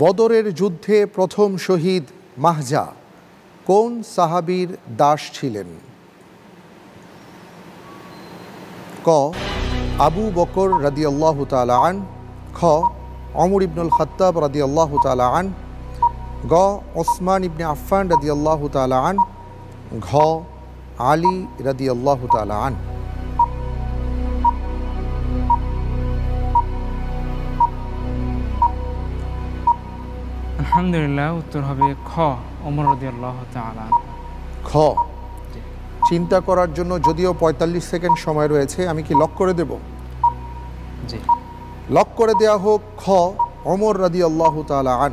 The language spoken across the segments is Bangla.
বদরের যুদ্ধে প্রথম শহীদ মাহজা কোন সাহাবীর দাস ছিলেন? ক আবু বকর রাদিয়াল্লাহু তাআলা আন, খ ওমর ইবনুল খাত্তাব রাদিয়াল্লাহু তাআলা আন, গ ওসমান ইবনে আফফান রাদিয়াল্লাহু তাআলা আন, ঘ আলী রাদিয়াল্লাহু তাআলা আন। আলহামদুলিল্লাহ, উত্তর হবে খ ওমর রাদিয়াল্লাহু তাআলা আনহু। খ। চিন্তা করার জন্য যদিও ৪৫ সেকেন্ড সময় রয়েছে, আমি কি লক করে দেব? জি, লক করে দেয়া হোক খ ওমর রাদিয়াল্লাহু তাআলা আন।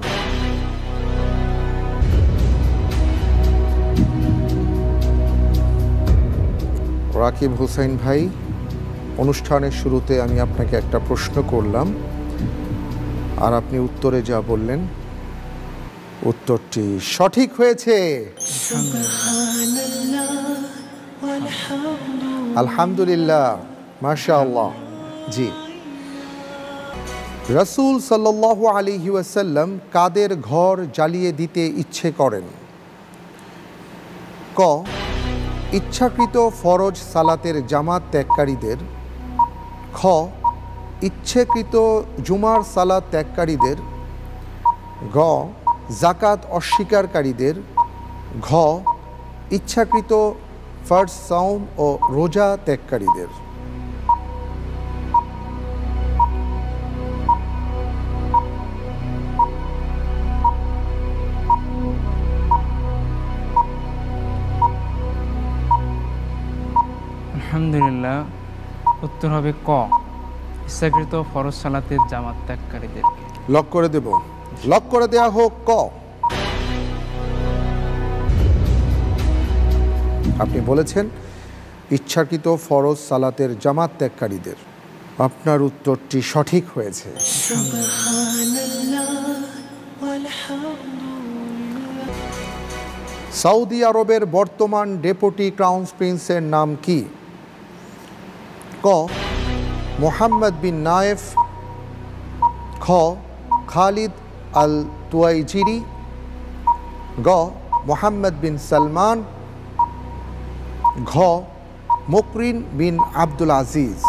রাকিব হোসেন ভাই, অনুষ্ঠানের শুরুতে আমি আপনাকে একটা প্রশ্ন করলাম, আর আপনি উত্তরে যা বললেন উত্তরটি সঠিক হয়েছে। আলহামদুলিল্লাহ, মাশাআল্লাহ। জি, রাসূল সাল্লাল্লাহু আলাইহি ওয়াসাল্লাম কাদের ঘর জ্বালিয়ে দিতে ইচ্ছে করেন? ক ইচ্ছাকৃত ফরজ সালাতের জামাত ত্যাগকারীদের, খ ইচ্ছাকৃত জুমার সালাত ত্যাগকারীদের, গ যাকাত অস্বীকারীদের, ঘ ইচ্ছাকৃত ফরজ সাওম ও রোজা ত্যাগকারীদের। আলহামদুলিল্লাহ, উত্তর হবে ক ইচ্ছাকৃত ফরজ সালাতের জামাত ত্যাগকারীদেরকে। লক করে দেব? লক করে দেয়া হোক ক। আপনি বলেছেন ইচ্ছাকৃত ফরজ সালাতের জামাত ত্যাগকারীদের। আপনার উত্তরটি সঠিক হয়েছে। সৌদি আরবের বর্তমান ডেপুটি ক্রাউন প্রিন্সের নাম কি? ক মোহাম্মদ বিন নায়েফ, খ খালিদ আল তুয়াইজিরি, গ মোহাম্মদ বিন সালমান, ঘ মুকরিন বিন আব্দুল আজিজ।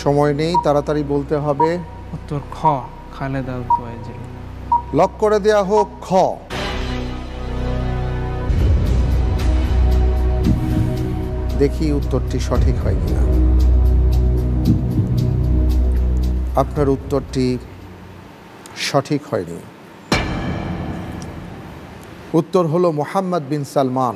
সময় নেই, তাড়াতাড়ি বলতে হবে। উত্তর খ খালেদ আল তুয়াইজিরি। লক করে দেয়া হোক খ। দেখি উত্তরটি সঠিক হয় কিনা। আপনার উত্তরটি সঠিক হয়নি। উত্তর হলো মোহাম্মদ বিন সালমান।